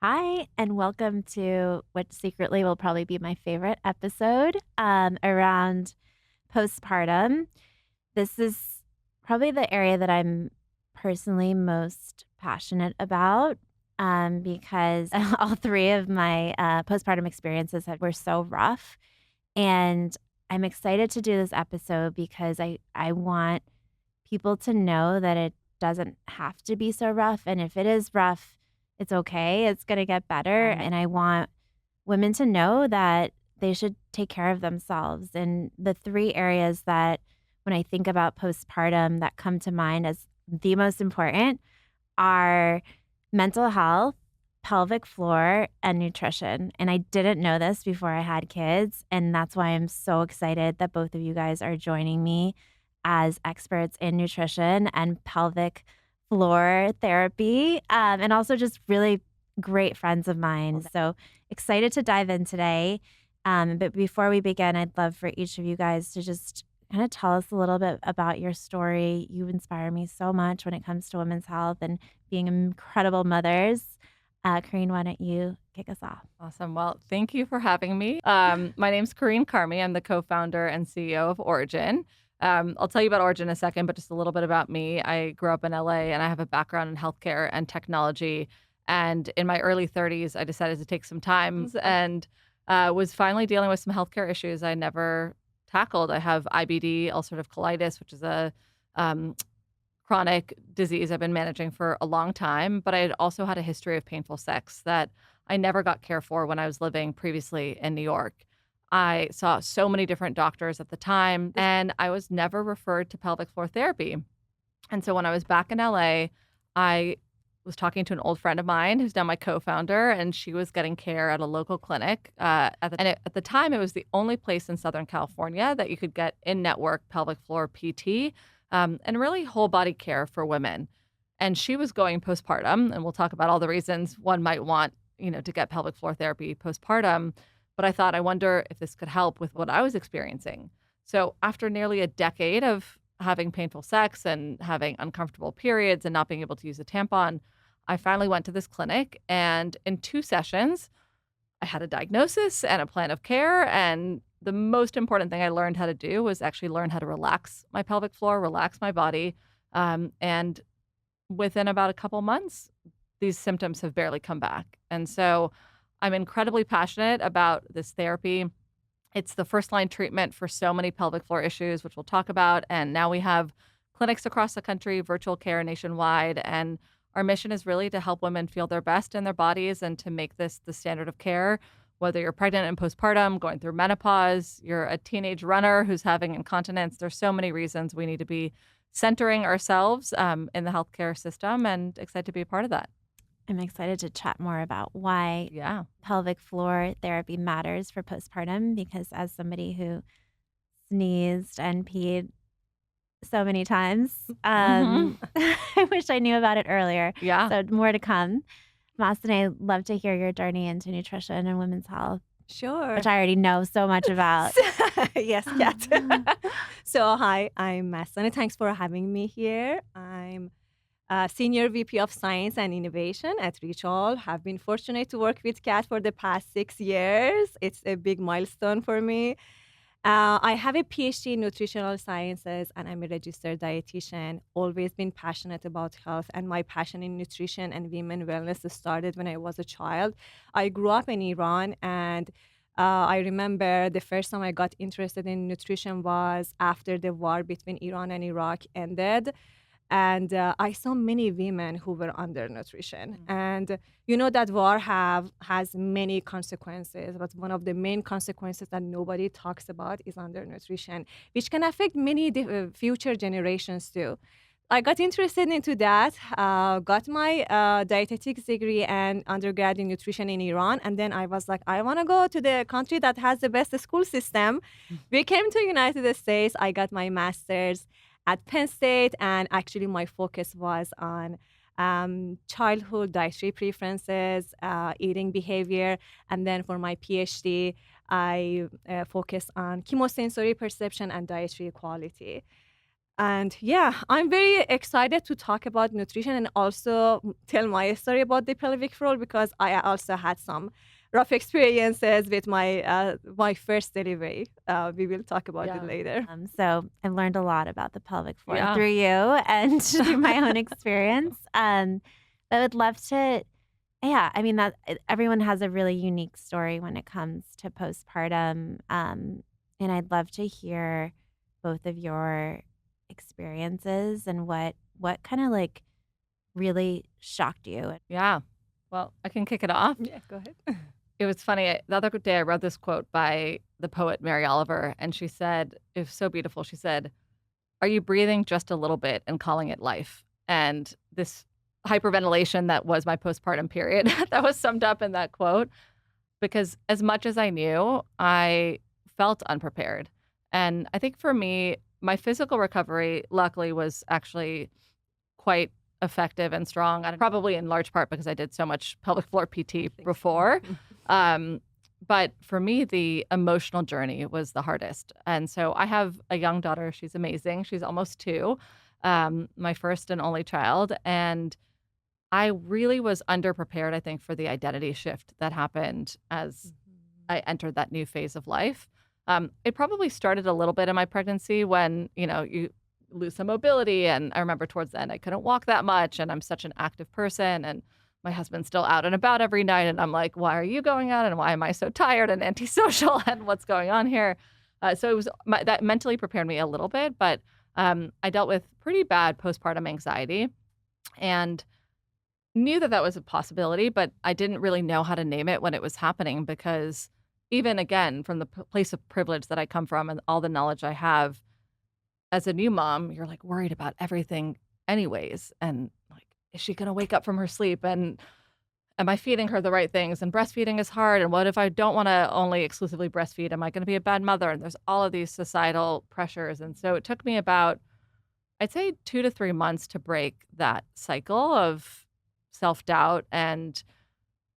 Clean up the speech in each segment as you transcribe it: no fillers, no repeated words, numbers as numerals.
Hi, and welcome to what secretly will probably be my favorite episode around postpartum. This is probably the area that I'm personally most passionate about because all three of my postpartum experiences were so rough. And I'm excited to do this episode because I want people to know that it doesn't have to be so rough. And if it is rough, it's okay. It's going to get better. Right. And I want women to know that they should take care of themselves. And the three areas that, when I think about postpartum, that come to mind as the most important are mental health, pelvic floor, and nutrition. And I didn't know this before I had kids. And that's why I'm so excited that both of you guys are joining me as experts in nutrition and pelvic floor therapy, and also just really great friends of mine. So excited to dive in today. But before we begin, I'd love for each of you guys to just kind of tell us a little bit about your story. You inspire me so much when it comes to women's health and being incredible mothers. Carine, why don't you kick us off? Awesome. Well, thank you for having me. My name's Carine Carmy. I'm the co-founder and CEO of Origin. I'll tell you about Origin in a second, but just a little bit about me. I grew up in LA and I have a background in healthcare and technology. And in my early 30s, I decided to take some time and was finally dealing with some healthcare issues I never tackled. I have IBD, ulcerative colitis, which is a um, chronic disease I've been managing for a long time, but I had also had a history of painful sex that I never got care for when I was living previously in New York. I saw so many different doctors at the time, and I was never referred to pelvic floor therapy. And so when I was back in LA, I was talking to an old friend of mine who's now my co-founder, and she was getting care at a local clinic. At the time, it was the only place in Southern California that you could get in-network pelvic floor PT and really whole body care for women. And she was going postpartum, and we'll talk about all the reasons one might want, to get pelvic floor therapy postpartum. But I thought, I wonder if this could help with what I was experiencing. So after nearly a decade of having painful sex and having uncomfortable periods and not being able to use a tampon, I finally went to this clinic. And in 2 sessions, I had a diagnosis and a plan of care. And the most important thing I learned how to do was actually learn how to relax my pelvic floor, relax my body. And within about a couple months, these symptoms have barely come back. And so I'm incredibly passionate about this therapy. It's the first line treatment for so many pelvic floor issues, which we'll talk about. And now we have clinics across the country, virtual care nationwide. And our mission is really to help women feel their best in their bodies and to make this the standard of care. Whether you're pregnant and postpartum, going through menopause, you're a teenage runner who's having incontinence, there's so many reasons we need to be centering ourselves in the healthcare system, and excited to be a part of that. I'm excited to chat more about why Yeah. pelvic floor therapy matters for postpartum because as somebody who sneezed and peed so many times, Hmm. I wish I knew about it earlier. Yeah. So more to come. Mastaneh, love to hear your journey into nutrition and women's health, Sure. which I already know so much about. Yes, Kat. So, hi, I'm Mastaneh. Thanks for having me here. I'm Senior VP of Science and Innovation at Reachall. Have been fortunate to work with Kat for the past 6 years. It's a big milestone for me. I have a PhD in nutritional sciences and I'm a registered dietitian. Always been passionate about health, and my passion in nutrition and women wellness started when I was a child. I grew up in Iran, and I remember the first time I got interested in nutrition was after the war between Iran and Iraq ended. And I saw many women who were undernutrition. And you know that war has many consequences, but one of the main consequences that nobody talks about is undernutrition, which can affect many future generations too. I got interested into that, got my dietetics degree and undergrad in nutrition in Iran. And then I was like, I want to go to the country that has the best school system. We came to United States. I got my master's at Penn State, and actually my focus was on childhood dietary preferences, eating behavior, and then for my PhD, I focus on chemosensory perception and dietary quality. And yeah, I'm very excited to talk about nutrition and also tell my story about the pelvic floor because I also had some rough experiences with my first delivery. We will talk about it Yeah. later. So I've learned a lot about the pelvic floor Yeah. through you and through my own experience. But I would love to, yeah, I mean that everyone has a really unique story when it comes to postpartum. And I'd love to hear both of your experiences and what kind of like really shocked you. Yeah. Well, I can kick it off. Yeah, go ahead. It was funny. The other day, I read this quote by the poet Mary Oliver, and she said, it was so beautiful. She said, "Are you breathing just a little bit and calling it life?" And this hyperventilation that was my postpartum period, that was summed up in that quote. Because as much as I knew, I felt unprepared. And I think for me, my physical recovery, luckily, was actually quite effective and strong, and probably in large part because I did so much pelvic floor PT Thanks. before. Um, but for me, the emotional journey was the hardest. And so I have a young daughter. She's amazing. She's almost 2, my first and only child. And I really was underprepared, I think, for the identity shift that happened as I entered that new phase of life. It probably started a little bit in my pregnancy when, you lose some mobility. And I remember towards the end, I couldn't walk that much. And I'm such an active person. And my husband's still out and about every night. And I'm like, why are you going out? And why am I so tired and antisocial? And what's going on here? So it was that mentally prepared me a little bit. But I dealt with pretty bad postpartum anxiety and knew that that was a possibility, but I didn't really know how to name it when it was happening because even again, from the place of privilege that I come from and all the knowledge I have as a new mom, you're like worried about everything anyways. And like, is she going to wake up from her sleep? And am I feeding her the right things? And breastfeeding is hard. And what if I don't want to only exclusively breastfeed? Am I going to be a bad mother? And there's all of these societal pressures. And so it took me about, I'd say 2 to 3 months to break that cycle of self doubt. And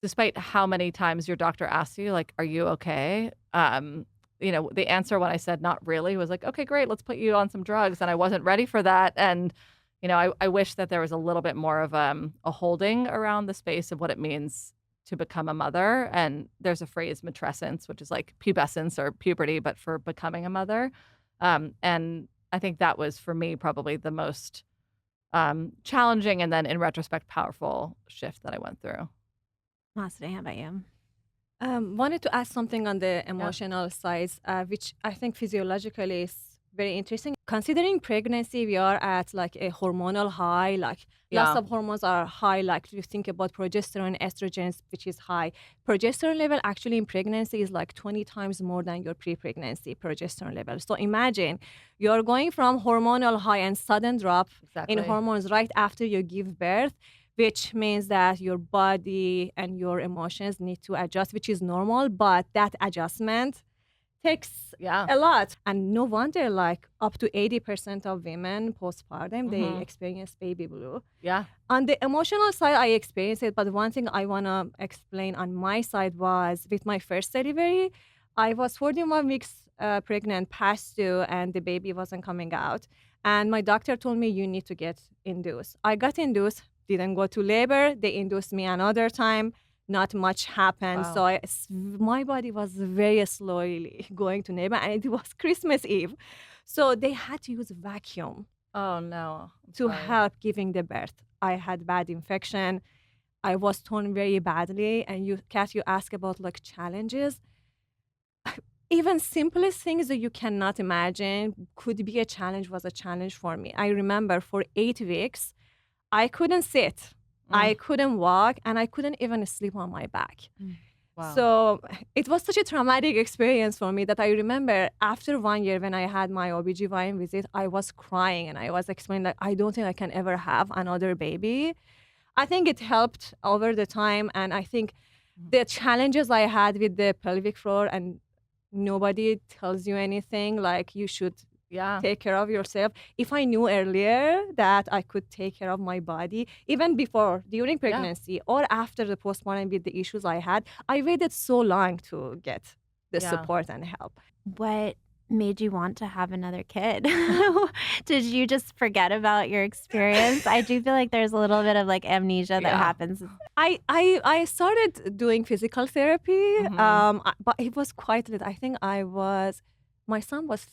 despite how many times your doctor asks you, like, are you okay? The answer when I said not really was like, okay, great, let's put you on some drugs. And I wasn't ready for that. And, I wish that there was a little bit more of a holding around the space of what it means to become a mother. And there's a phrase, matrescence, which is like pubescence or puberty, but for becoming a mother. And I think that was for me probably the most challenging and then in retrospect powerful shift that I went through. Mastaneh, how about you? Wanted to ask something on the Yeah. emotional side, which I think physiologically is very interesting. Considering pregnancy, we are at like a hormonal high, like lots Yeah. of hormones are high, like you think about progesterone, estrogens, which is high. Progesterone level actually in pregnancy is like 20 times more than your pre-pregnancy progesterone level. So imagine you're going from hormonal high and sudden drop Exactly. in hormones right after you give birth, which means that your body and your emotions need to adjust, which is normal, but that adjustment takes Yeah. a lot. And no wonder, like, up to 80% of women postpartum, they Mhm. experience baby blue. Yeah. On the emotional side, I experienced it, but one thing I want to explain on my side was with my first delivery, I was 41 weeks pregnant, past due, and the baby wasn't coming out. And my doctor told me, you need to get induced. I got induced, didn't go to labor. They induced me another time. Not much happened. Wow. So my body was very slowly going to labor, and it was Christmas Eve. So they had to use vacuum Oh no. I'm to sorry. help giving the birth. I had bad infection. I was torn very badly. And Kat, you ask about like challenges. Even simplest things that you cannot imagine could be a challenge was a challenge for me. I remember for 8 weeks, I couldn't sit, I couldn't walk, and I couldn't even sleep on my back. Wow. So it was such a traumatic experience for me that I remember after 1 year when I had my OBGYN visit, I was crying and I was explaining that I don't think I can ever have another baby. I think it helped over the time. And I think the challenges I had with the pelvic floor and nobody tells you anything, like you should Yeah. take care of yourself. If I knew earlier that I could take care of my body, even before, during pregnancy, or after the postpartum with the issues I had, I waited so long to get the Yeah. support and help. What made you want to have another kid? Did you just forget about your experience? I do feel like there's a little bit of like amnesia that Yeah. happens. I started doing physical therapy, Mhm. but it was quite late. I think my son was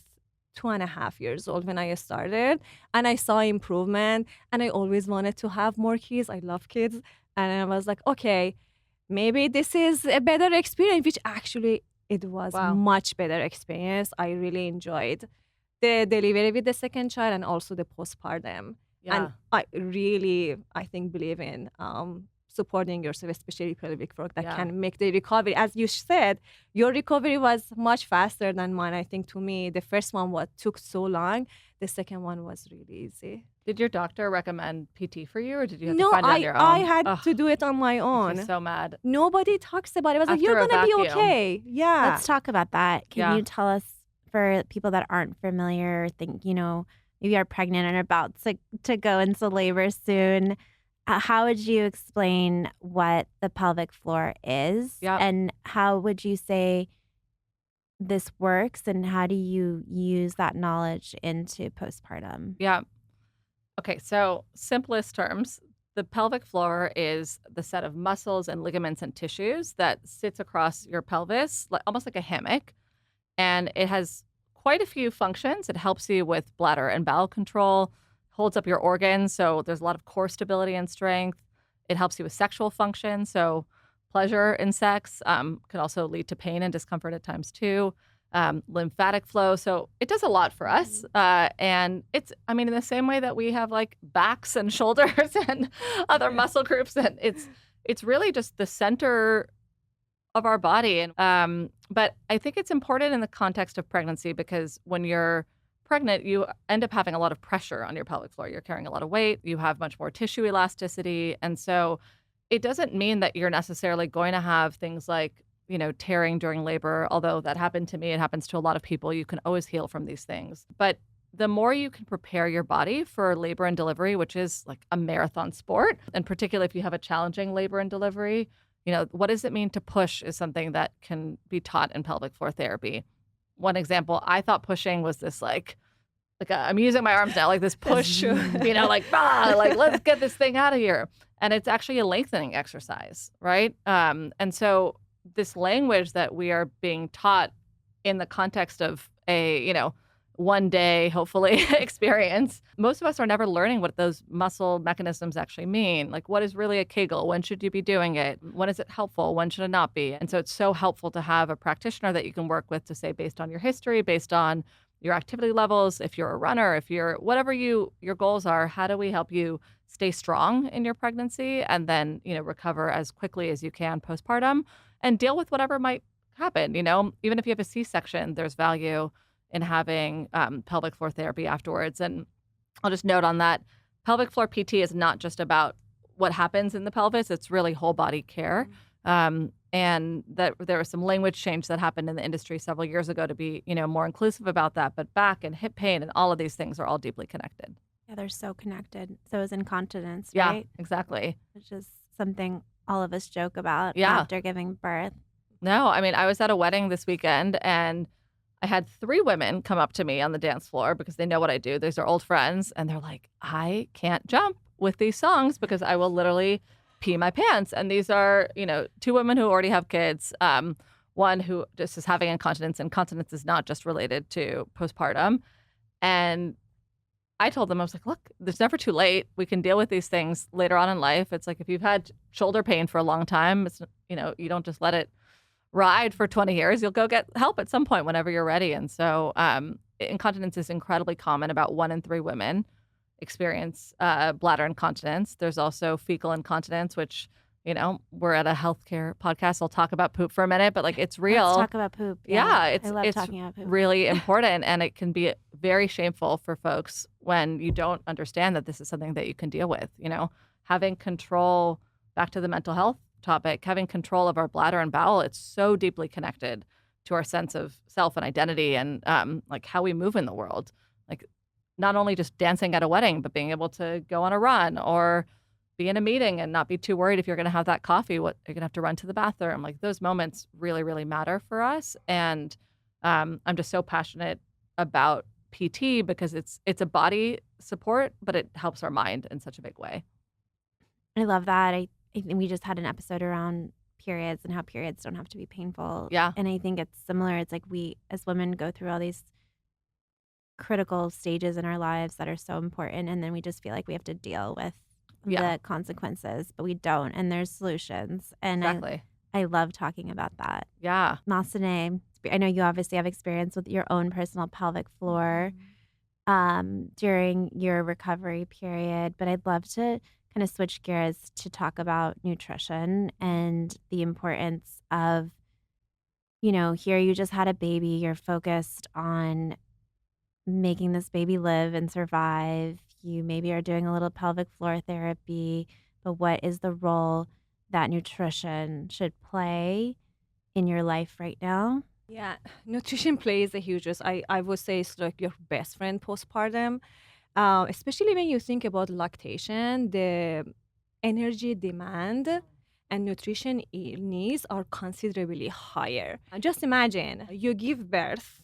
2.5 years old when I started, and I saw improvement, and I always wanted to have more kids. I love kids, and I was like, okay, maybe this is a better experience, which actually it was Wow. much better experience. I really enjoyed the delivery with the second child and also the postpartum. And Yeah. I think, believe in supporting yourself, especially pelvic work that Yeah. can make the recovery. As you said, your recovery was much faster than mine. I think to me, the first one took so long. The second one was really easy. Did your doctor recommend PT for you, or did you have to No, find it on your I own? had Ugh, to do it on my makes me own. so mad. Nobody talks about it. I was like, After you're a gonna be vacuum. okay. Yeah. Let's talk about that. Can Yeah. you tell us, for people that aren't familiar, or think, maybe are pregnant and are about to go into labor soon, how would you explain what the pelvic floor is? Yep. And how would you say this works? And how do you use that knowledge into postpartum? Yeah. Okay, so simplest terms, the pelvic floor is the set of muscles and ligaments and tissues that sits across your pelvis, almost like a hammock. And it has quite a few functions. It helps you with bladder and bowel control, holds up your organs. So there's a lot of core stability and strength. It helps you with sexual function. So pleasure in sex can also lead to pain and discomfort at times too. Lymphatic flow. So it does a lot for us. And I mean, in the same way that we have like backs and shoulders and other muscle groups, and it's really just the center of our body. And but I think it's important in the context of pregnancy because when you're pregnant, you end up having a lot of pressure on your pelvic floor. You're carrying a lot of weight, you have much more tissue elasticity. And so it doesn't mean that you're necessarily going to have things like, tearing during labor, although that happened to me. It happens to a lot of people. You can always heal from these things. But the more you can prepare your body for labor and delivery, which is like a marathon sport, and particularly if you have a challenging labor and delivery, what does it mean to push is something that can be taught in pelvic floor therapy. One example, I thought pushing was this I'm using my arms now, like this push, like, like let's get this thing out of here. And it's actually a lengthening exercise, right? And so this language that we are being taught in the context of a, one day, hopefully, experience, most of us are never learning what those muscle mechanisms actually mean. Like, what is really a Kegel? When should you be doing it? When is it helpful? When should it not be? And so it's so helpful to have a practitioner that you can work with to say, based on your history, based on your activity levels, if you're a runner, if you're whatever your goals are, how do we help you stay strong in your pregnancy and then, recover as quickly as you can postpartum and deal with whatever might happen, even if you have a C-section, there's value in having pelvic floor therapy afterwards. And I'll just note on that, pelvic floor PT is not just about what happens in the pelvis, it's really whole body care. And that there was some language change that happened in the industry several years ago to be, more inclusive about that. But back and hip pain and all of these things are all deeply connected. Yeah, they're so connected. So is incontinence, Yeah, right? exactly. Which is something all of us joke about Yeah. after giving birth. No, I mean, I was at a wedding this weekend and I had 3 women come up to me on the dance floor because they know what I do. These are old friends. And they're like, I can't jump with these songs because I will literally pee my pants. And these are, 2 women who already have kids. One who just is having incontinence. Incontinence is not just related to postpartum. And I told them, I was like, look, it's never too late. We can deal with these things later on in life. It's like if you've had shoulder pain for a long time, it's, you don't just let it ride for 20 years. You'll go get help at some point whenever you're ready. And so incontinence is incredibly common. About 1 in 3 women experience bladder incontinence. There's also fecal incontinence, which, we're at a healthcare podcast. I'll talk about poop for a minute, but it's real. Let's talk about poop. Yeah, I love it's talking about poop. really important, and it can be very shameful for folks when you don't understand that this is something that you can deal with. Having control, back to the mental health topic, having control of our bladder and bowel, it's so deeply connected to our sense of self and identity and how we move in the world. Like not only just dancing at a wedding, but being able to go on a run or be in a meeting and not be too worried if you're going to have that coffee, what you're going to have to run to the bathroom. Like those moments really, really matter for us. And I'm just so passionate about PT because it's a body support, but it helps our mind in such a big way. I love that. I think we just had an episode around periods and how periods don't have to be painful. Yeah. And I think it's similar. It's like we as women go through all these critical stages in our lives that are so important, and then we just feel like we have to deal with Yeah. the consequences, but we don't. And there's solutions. And Exactly. I love talking about that. Yeah. Mastaneh, I know you obviously have experience with your own personal pelvic floor during your recovery period, but I'd love to kind of switch gears to talk about nutrition and the importance of, here you just had a baby, you're focused on making this baby live and survive. You maybe are doing a little pelvic floor therapy, but what is the role that nutrition should play in your life right now? Yeah, nutrition plays a huge role. I would say it's like your best friend postpartum, especially when you think about lactation, the energy demand and nutrition needs are considerably higher. Just imagine you give birth,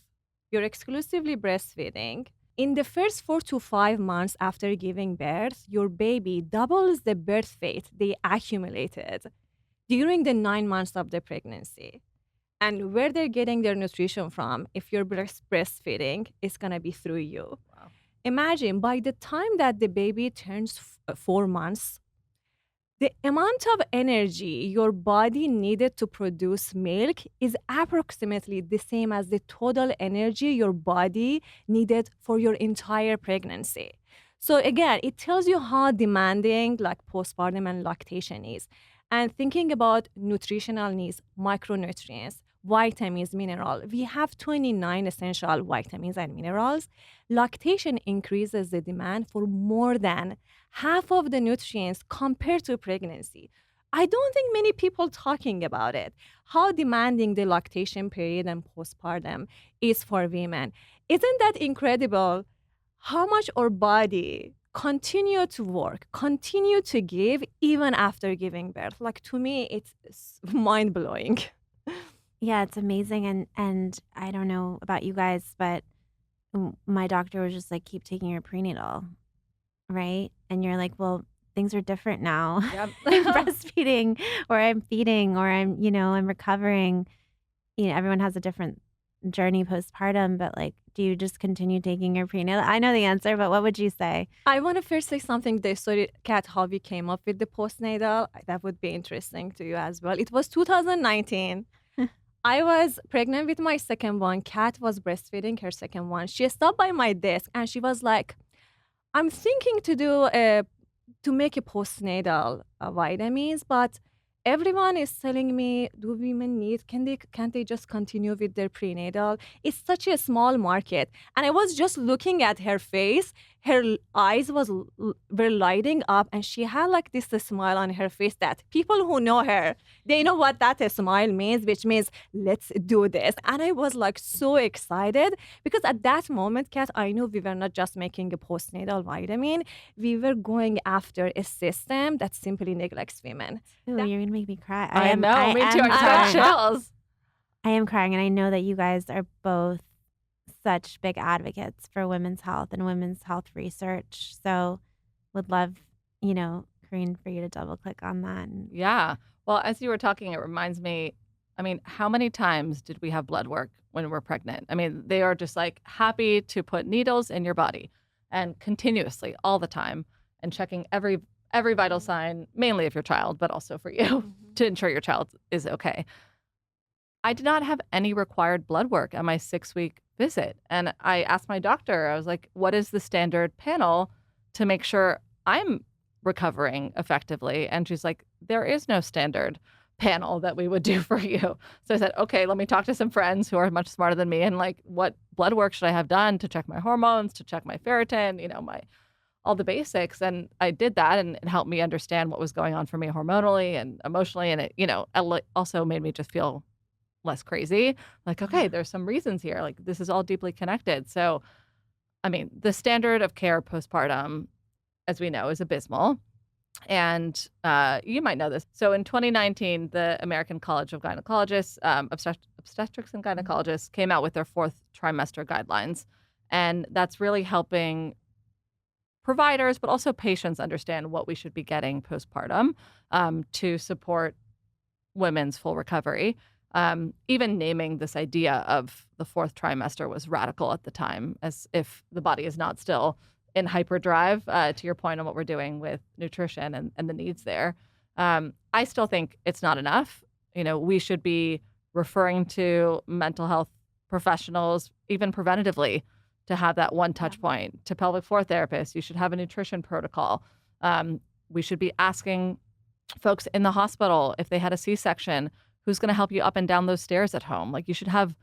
you're exclusively breastfeeding. In the first 4 to 5 months after giving birth, your baby doubles the birth weight they accumulated during the 9 months of the pregnancy. And where they're getting their nutrition from, if you're breastfeeding, it's gonna be through you. Wow. Imagine by the time that the baby turns 4 months, the amount of energy your body needed to produce milk is approximately the same as the total energy your body needed for your entire pregnancy. So again, it tells you how demanding like postpartum and lactation is. And thinking about nutritional needs, micronutrients, vitamins, mineral, we have 29 essential vitamins and minerals. Lactation increases the demand for more than half of the nutrients compared to pregnancy. I don't think many people talking about it. How demanding the lactation period and postpartum is for women. Isn't that incredible? How much our body continue to work, continue to give even after giving birth. Like to me, it's mind blowing. Yeah, it's amazing. And I don't know about you guys, but my doctor was just like, keep taking your prenatal, right? And you're like, well, things are different now. Yep. I'm breastfeeding or I'm feeding or I'm recovering. Everyone has a different journey postpartum, but like, do you just continue taking your prenatal? I know the answer, but what would you say? I want to first say something. The story, Kat, how we came up with the postnatal. That would be interesting to you as well. It was 2019. I was pregnant with my second one. Kat was breastfeeding her second one. She stopped by my desk and she was like, I'm thinking to make a postnatal vitamins, but everyone is telling me, do women need? Can't they just continue with their prenatal? It's such a small market, and I was just looking at her face. Her eyes were lighting up, and she had like this smile on her face that people who know her, they know what that smile means, which means let's do this. And I was like so excited because at that moment, Kat, I knew we were not just making a postnatal vitamin, we were going after a system that simply neglects women. Ooh, you're gonna make me cry. I know, me too. I just got crying. chills. I am crying, and I know that you guys are both such big advocates for women's health and women's health research. So would love, Carine, for you to double click on that. Yeah. Well, as you were talking, it reminds me, I mean, how many times did we have blood work when we're pregnant? I mean, they are just like happy to put needles in your body and continuously all the time and checking every vital sign, mainly of your child, but also for you to ensure your child is okay. I did not have any required blood work at my 6-week visit. And I asked my doctor, I was like, what is the standard panel to make sure I'm recovering effectively? And she's like, there is no standard panel that we would do for you. So I said, okay, let me talk to some friends who are much smarter than me. And like, what blood work should I have done to check my hormones, to check my ferritin, all the basics. And I did that, and it helped me understand what was going on for me hormonally and emotionally. And it, also made me just feel less crazy. Like, okay, there's some reasons here. Like, this is all deeply connected. So, I mean, the standard of care postpartum, as we know, is abysmal. And you might know this. So in 2019, the American College of Gynecologists, obstetrics and gynecologists came out with their 4th trimester guidelines. And that's really helping providers, but also patients understand what we should be getting postpartum to support women's full recovery. Even naming this idea of the fourth trimester was radical at the time, as if the body is not still in hyperdrive, to your point on what we're doing with nutrition and the needs there. I still think it's not enough. We should be referring to mental health professionals, even preventatively, to have that one touch point. To pelvic floor therapists, you should have a nutrition protocol. We should be asking folks in the hospital, if they had a C-section, who's going to help you up and down those stairs at home. Like, you should have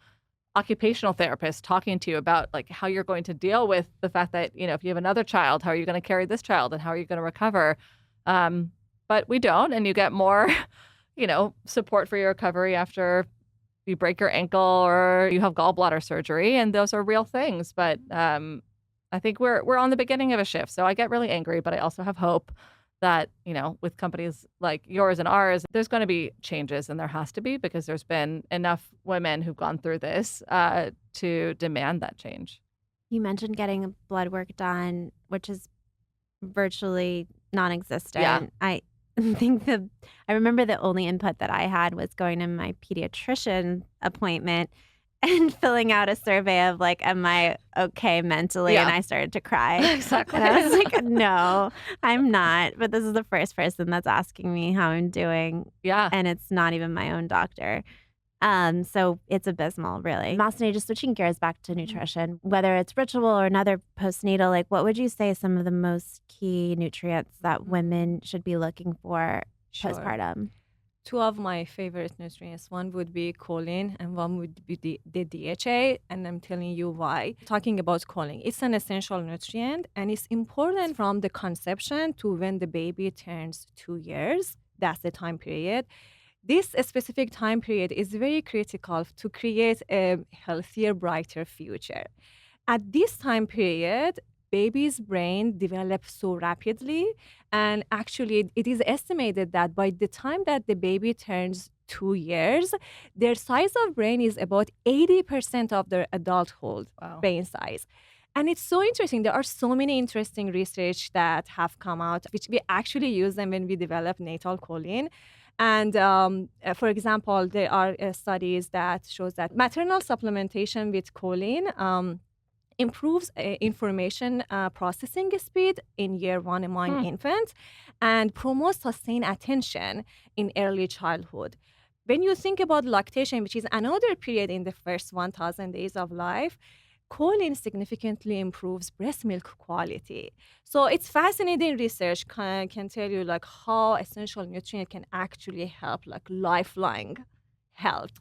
occupational therapists talking to you about like how you're going to deal with the fact that, if you have another child, how are you going to carry this child and how are you going to recover? But we don't, and you get more, support for your recovery after you break your ankle or you have gallbladder surgery, and those are real things. But I think we're on the beginning of a shift. So I get really angry, but I also have hope that, with companies like yours and ours, there's going to be changes, and there has to be, because there's been enough women who've gone through this to demand that change. You mentioned getting blood work done, which is virtually non-existent. Yeah. I think I remember the only input that I had was going to my pediatrician appointment and filling out a survey of like, am I okay mentally? Yeah. And I started to cry. Exactly. And I was like, no, I'm not. But this is the first person that's asking me how I'm doing. Yeah. And it's not even my own doctor. So it's abysmal, really. Mastaneh, just switching gears back to nutrition, whether it's ritual or another postnatal, like what would you say some of the most key nutrients that women should be looking for postpartum? Two of my favorite nutrients. One would be choline and one would be the DHA. And I'm telling you why. Talking about choline, it's an essential nutrient and it's important from the conception to when the baby turns 2 years. That's the time period. This specific time period is very critical to create a healthier, brighter future. At this time period, baby's brain develops so rapidly, and actually it is estimated that by the time that the baby turns 2 years, their size of brain is about 80% of their adulthood brain size. And it's so interesting. There are so many interesting research that have come out, which we actually use them when we develop natal choline. And for example, there are studies that shows that maternal supplementation with choline improves information processing speed in year 1 among infants and promotes sustained attention in early childhood. When you think about lactation, which is another period in the first 1,000 days of life, choline significantly improves breast milk quality. So it's fascinating research can tell you like how essential nutrient can actually help like lifelong health,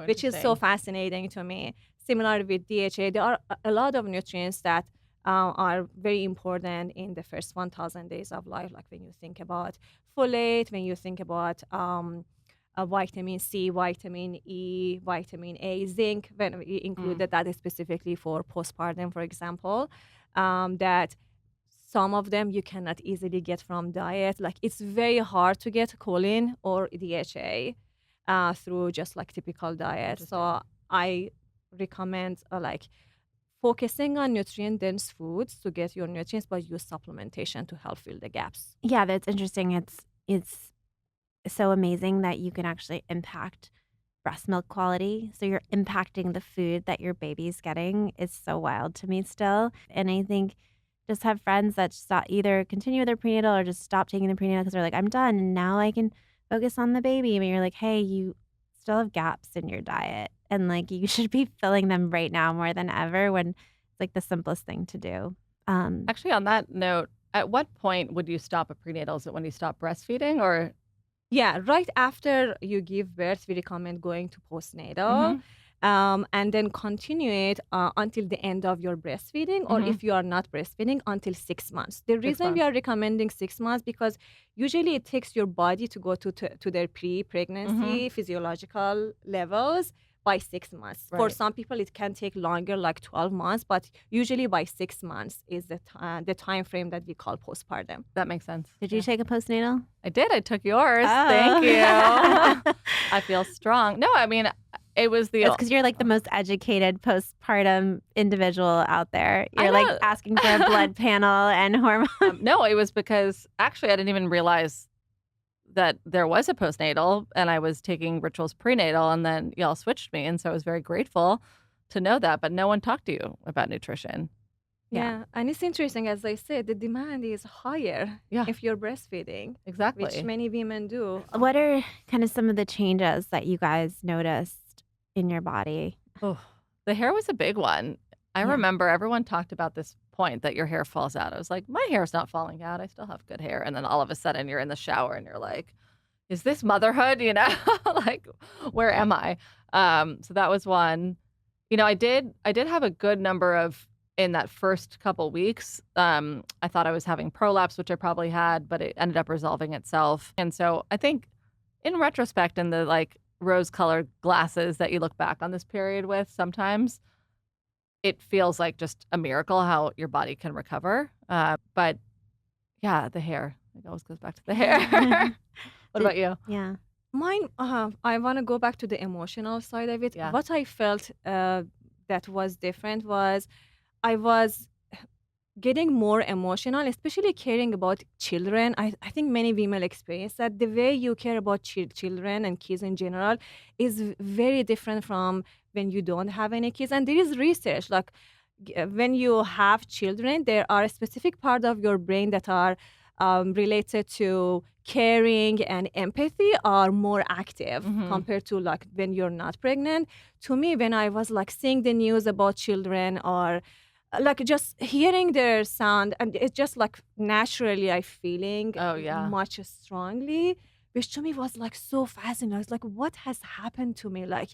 which is so fascinating to me. Similar with DHA, there are a lot of nutrients that are very important in the first 1,000 days of life. Like when you think about folate, when you think about vitamin C, vitamin E, vitamin A, zinc, when we included that specifically for postpartum, for example, that some of them you cannot easily get from diet. Like it's very hard to get choline or DHA through just like typical diet. So I recommend like focusing on nutrient-dense foods to get your nutrients, but use supplementation to help fill the gaps. Yeah, that's interesting. It's so amazing that you can actually impact breast milk quality. So you're impacting the food that your baby's getting. Is so wild to me still. And I think just have friends that either continue their prenatal or just stop taking the prenatal because they're like, I'm done and now I can focus on the baby. And you're like, hey, you still have gaps in your diet. And like you should be filling them right now more than ever when it's like the simplest thing to do. Actually, on that note, at what point would you stop a prenatal? Is it when you stop breastfeeding or? Yeah, right after you give birth, we recommend going to postnatal and then continue it until the end of your breastfeeding, or if you are not breastfeeding, until 6 months. The reason we are recommending 6 months, because usually it takes your body to go to their pre-pregnancy physiological levels by 6 months. Right. For some people, it can take longer, like 12 months, but usually by 6 months is the time frame that we call postpartum. That makes sense. Did you take a postnatal? I did. I took yours. Oh. Thank you. I feel strong. No, I mean, It was It's because you're like the most educated postpartum individual out there. I You're like know. asking for a blood panel and hormone. No, it was because actually I didn't even realize that there was a postnatal, and I was taking rituals prenatal, and then y'all switched me, and so I was very grateful to know that, but no one talked to you about nutrition. Yeah. Yeah, and it's interesting, as I said, the demand is higher Yeah, if you're breastfeeding, which exactly. many women do. What are kind of some of the changes that you guys noticed in your body? Oh, the hair was a big one. I Yeah. remember everyone talked about this point that your hair falls out. I was like, my hair's not falling out. I still have good hair. And then all of a sudden you're in the shower and you're like, is this motherhood? You know, like, where am I? So that was one. I did have a good number of in that first couple weeks. I thought I was having prolapse, which I probably had, but it ended up resolving itself. And so I think in retrospect, in the like rose-colored glasses that you look back on this period with, sometimes it feels like just a miracle how your body can recover. But yeah, the hair. It always goes back to the hair. What Did- about you? Yeah. Mine, I want to go back to the emotional side of it. Yeah. What I felt that was different was I was getting more emotional, especially caring about children. I think many women experience that the way you care about children and kids in general is very different from when you don't have any kids. And there is research like when you have children, there are a specific part of your brain that are related to caring and empathy are more active Mhm. compared to like when you're not pregnant. To me, when I was like seeing the news about children or like just hearing their sound, and it's just like naturally I feeling Oh, yeah. much strongly, which to me was like so fascinating. I was like, what has happened to me? Like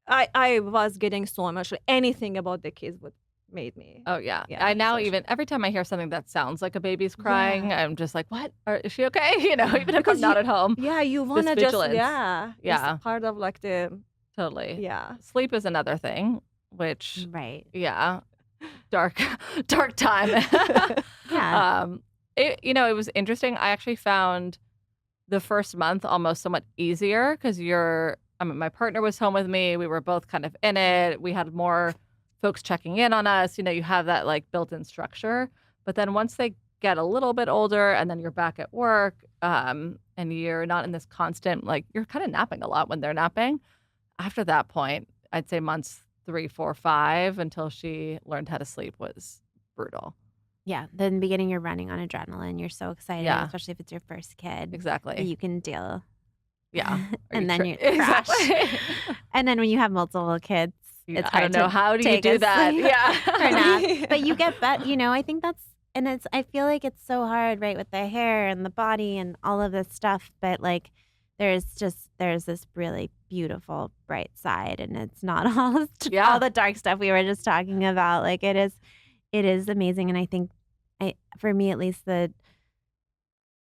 I was getting so emotional. Anything about the kids would made me. Oh, yeah. Yeah, I now so even every time I hear something that sounds like a baby's crying, I'm just like, "What? Is she okay?" Even if because I'm not you, at home. yeah, you This wanna just vigilance. yeah, Yeah, it's part of like the totally. yeah. Sleep is another thing, which, Right. yeah, dark, dark time. Yeah. It was interesting. I actually found the first month almost somewhat easier because my partner was home with me. We were both kind of in it. We had more folks checking in on us. You have that like built-in structure. But then once they get a little bit older and then you're back at work, and you're not in this constant, like you're kind of napping a lot when they're napping. After that point, I'd say months 3, 4, 5 until she learned how to sleep was brutal. Yeah. Then in the beginning, you're running on adrenaline. You're so excited, Yeah. especially if it's your first kid. Exactly. You can deal. Yeah. And then you crash. Exactly. And then when you have multiple kids, it's I hard don't know. to How do you take do a that? sleep Yeah. or nap. But you get better. I think I feel like it's so hard, right, with the hair and the body and all of this stuff. But like, there's this really beautiful bright side, and it's not Yeah. all the dark stuff we were just talking about. Like it is amazing. And I think for me at least,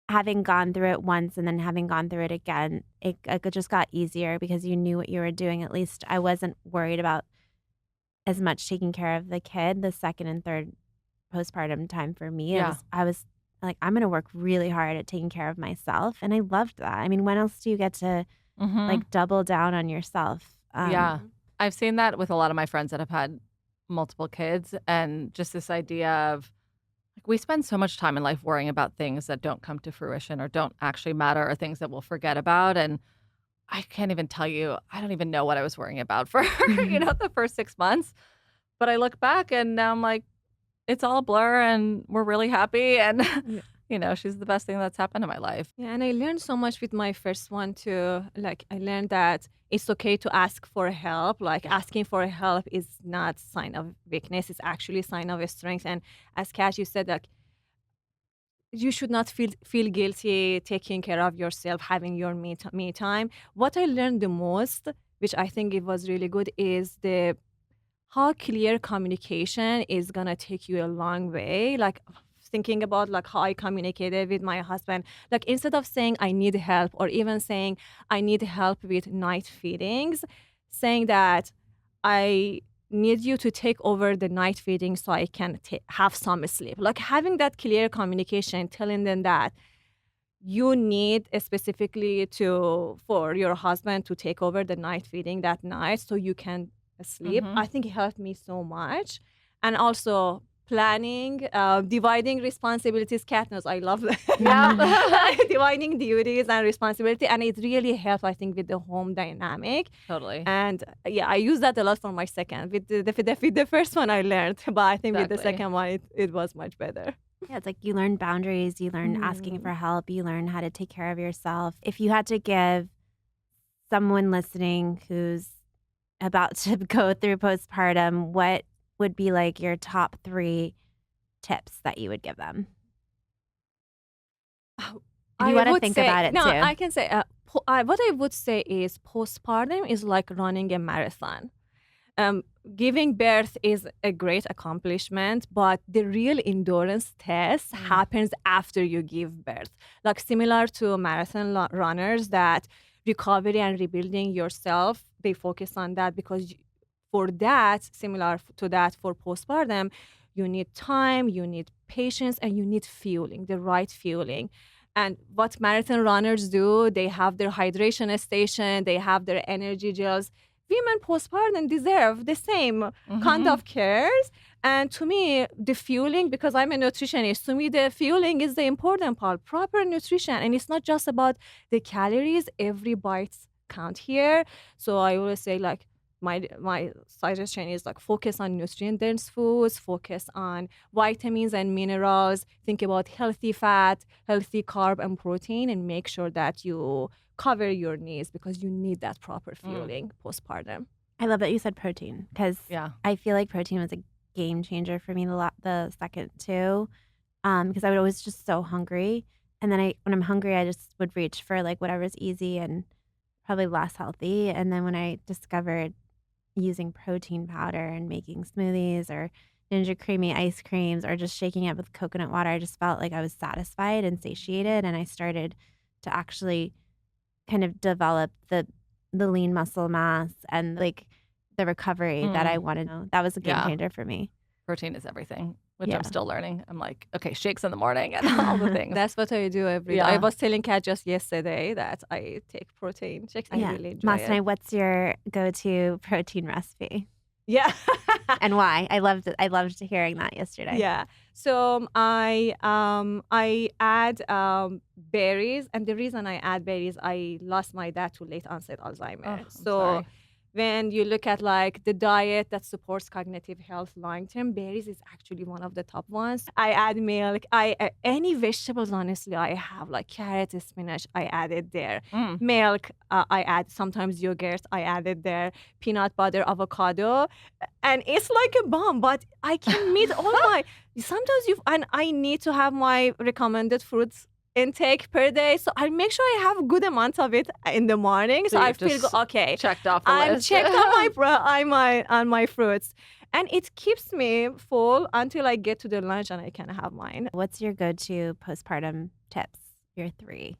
having gone through it once and then having gone through it again, it just got easier because you knew what you were doing. At least I wasn't worried about as much taking care of the kid the second and third postpartum time for me. Yeah. I was like, I'm going to work really hard at taking care of myself. And I loved that. I mean, when else do you get to Mhm. like double down on yourself? Yeah. I've seen that with a lot of my friends that have had multiple kids, and just this idea of like we spend so much time in life worrying about things that don't come to fruition or don't actually matter or things that we'll forget about. And I can't even tell you, I don't even know what I was worrying about for, the first 6 months. But I look back and now I'm like, it's all a blur and we're really happy. And, she's the best thing that's happened in my life. Yeah, and I learned so much with my first one too. Like I learned that it's okay to ask for help. Like asking for help is not sign of weakness. It's actually a sign of a strength. And as Kat, you said, like you should not feel guilty taking care of yourself, having your me time. What I learned the most, which I think it was really good, is the how clear communication is gonna take you a long way. Like thinking about like how I communicated with my husband. Like instead of saying I need help or even saying I need help with night feedings, saying that I need you to take over the night feeding so I can have some sleep. Like having that clear communication, telling them that you need specifically for your husband to take over the night feeding that night so you can sleep. Mm-hmm. I think it helped me so much. And also planning, dividing responsibilities. Kat knows I love that. Yeah. Dividing duties and responsibility. And it really helped, I think, with the home dynamic. Totally. And yeah, I use that a lot for my second. With the first one I learned, but I think with the Exactly. second one, it was much better. Yeah, it's like you learn boundaries, you learn asking for help, you learn how to take care of yourself. If you had to give someone listening who's about to go through postpartum, what would be like your top 3 tips that you would give them? If you I wanna would think say, about it no, too. I can say, what I would say is postpartum is like running a marathon. Giving birth is a great accomplishment, but the real endurance test happens after you give birth. Like similar to marathon runners, that recovery and rebuilding yourself, they focus on that because for that, similar to that for postpartum, you need time, you need patience, and you need fueling, the right fueling. And what marathon runners do, they have their hydration station, they have their energy gels. Women postpartum deserve the same kind of cares. And to me, the fueling, because I'm a nutritionist, to me, the fueling is the important part, proper nutrition. And it's not just about the calories, every bite count here. So I always say, like, my suggestion is like focus on nutrient dense foods, focus on vitamins and minerals, think about healthy fat, healthy carb and protein, and make sure that you cover your needs because you need that proper fueling postpartum. I love that you said protein because Yeah. I feel like protein was a game changer for me the second too, because I would always just so hungry, and then when I'm hungry, I just would reach for like whatever's easy and probably less healthy. And then when I discovered using protein powder and making smoothies or Ninja Creamy ice creams or just shaking it with coconut water, I just felt like I was satisfied and satiated, and I started to actually kind of develop the lean muscle mass and like the recovery that I wanted. That was a game Yeah. changer for me. Protein is everything, which Yeah. I'm still learning. I'm like, okay, shakes in the morning and all the things. That's what I do every day. Yeah. I was telling Kat just yesterday that I take protein shakes. I really enjoy Mastaneh, it. what's your go-to protein recipe Yeah. and why? I loved hearing that yesterday. Yeah. So I add berries, and the reason I add berries, I lost my dad to late onset Alzheimer. Oh, I'm So sorry. when you look at like the diet that supports cognitive health long term, berries is actually one of the top ones. I add milk. Any vegetables, honestly, I have like carrot, spinach. I add it there. Milk. I add sometimes yogurt. I add it there. Peanut butter, avocado, and it's like a bomb. But I can meet all my. Sometimes and I need to have my recommended fruits intake per day, so I make sure I have a good amount of it in the morning, so I you've feel just okay. checked off the I'm list. checked on my fruits, and it keeps me full until I get to the lunch and I can have mine. What's your go-to postpartum tips? Your 3.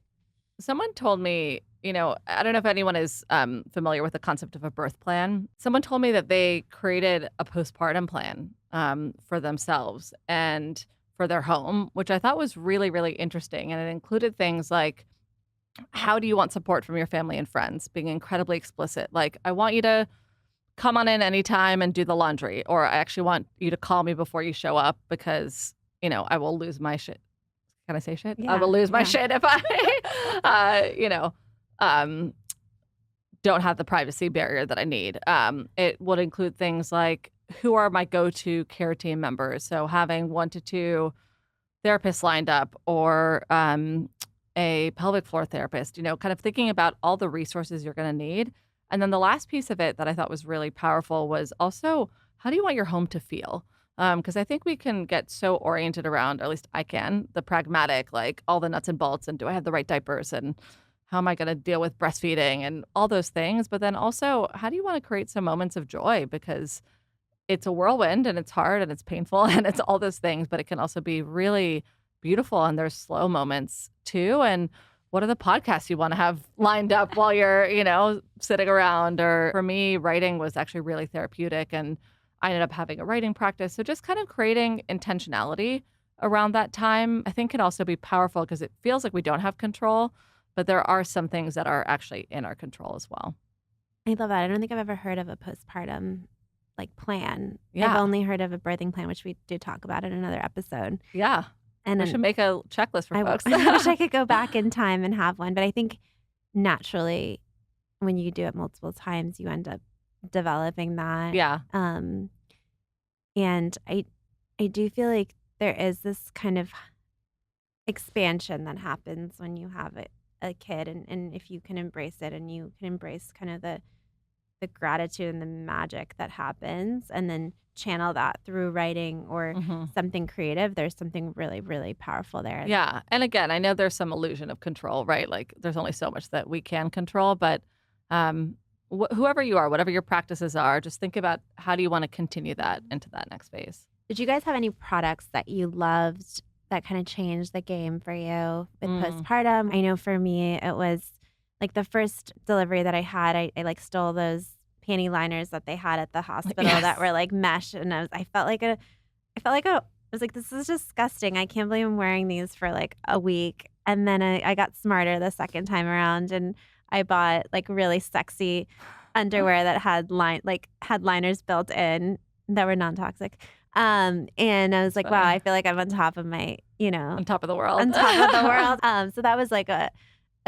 Someone told me, I don't know if anyone is familiar with the concept of a birth plan. Someone told me that they created a postpartum plan for themselves and for their home, which I thought was really, really interesting. And it included things like, how do you want support from your family and friends? Being incredibly explicit. Like, I want you to come on in anytime and do the laundry, or I actually want you to call me before you show up because, I will lose my shit. Can I say shit? I will lose my shit if I, don't have the privacy barrier that I need. It would include things like, who are my go-to care team members? So having 1 to 2 therapists lined up, or a pelvic floor therapist, kind of thinking about all the resources you're going to need. And then the last piece of it that I thought was really powerful was also, how do you want your home to feel? Because I think we can get so oriented around, or at least I can, the pragmatic, like all the nuts and bolts, and do I have the right diapers, and how am I going to deal with breastfeeding and all those things. But then also, how do you want to create some moments of joy? Because it's a whirlwind, and it's hard, and it's painful, and it's all those things, but it can also be really beautiful, and there's slow moments too. And what are the podcasts you want to have lined up while you're, sitting around? Or for me, writing was actually really therapeutic, and I ended up having a writing practice. So just kind of creating intentionality around that time, I think can also be powerful because it feels like we don't have control, but there are some things that are actually in our control as well. I love that. I don't think I've ever heard of a postpartum like plan. I've Yeah. only heard of a birthing plan, which we do talk about in another episode. Yeah. And We then should make a checklist for I folks. I wish I could go back in time and have one, but I think naturally when you do it multiple times, you end up developing that. Yeah. And I do feel like there is this kind of expansion that happens when you have a kid, and if you can embrace it and you can embrace kind of the gratitude and the magic that happens and then channel that through writing or Mhm. something creative, there's something really, really powerful there. Yeah. And again, I know there's some illusion of control, right? Like there's only so much that we can control, but um, whoever you are, whatever your practices are, just think about how do you want to continue that into that next phase. Did you guys have any products that you loved that kind of changed the game for you with Mm. postpartum? I know for me, it was like the first delivery that I had, I like stole those panty liners that they had at the hospital that Yes. were like mesh. And I felt like I was like, this is disgusting. I can't believe I'm wearing these for like a week. And then I got smarter the second time around and I bought like really sexy underwear that had liners built in that were non-toxic. And I was like, wow, Funny. I feel like I'm on top of my, On top of the world. on top of the world. So that was like a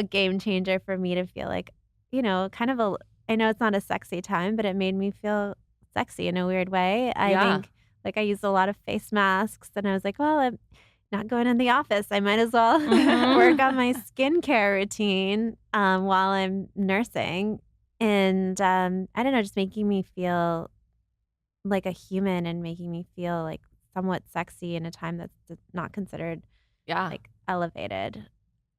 game changer for me to feel like, kind of I know it's not a sexy time, but it made me feel sexy in a weird way. I Yeah. think like I used a lot of face masks and I was like, well, I'm not going in the office. I might as well work Mhm. on my skincare routine while I'm nursing. And I don't know, just making me feel like a human and making me feel like somewhat sexy in a time that's not considered Yeah. like elevated.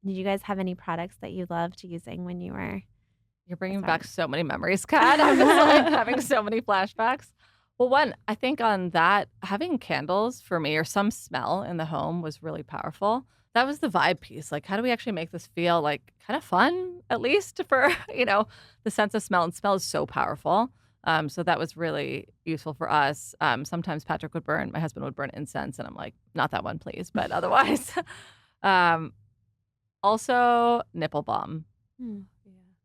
Did you guys have any products that you loved using when you were You're bringing back postpartum? so many memories, Kat. I'm just like having so many flashbacks. Well, one, I think on that, having candles for me or some smell in the home was really powerful. That was the vibe piece. Like, how do we actually make this feel like kind of fun, at least for, the sense of smell? And smell is so powerful. So that was really useful for us. Sometimes my husband would burn incense, and I'm like, not that one, please. But otherwise, um, also nipple balm Hmm.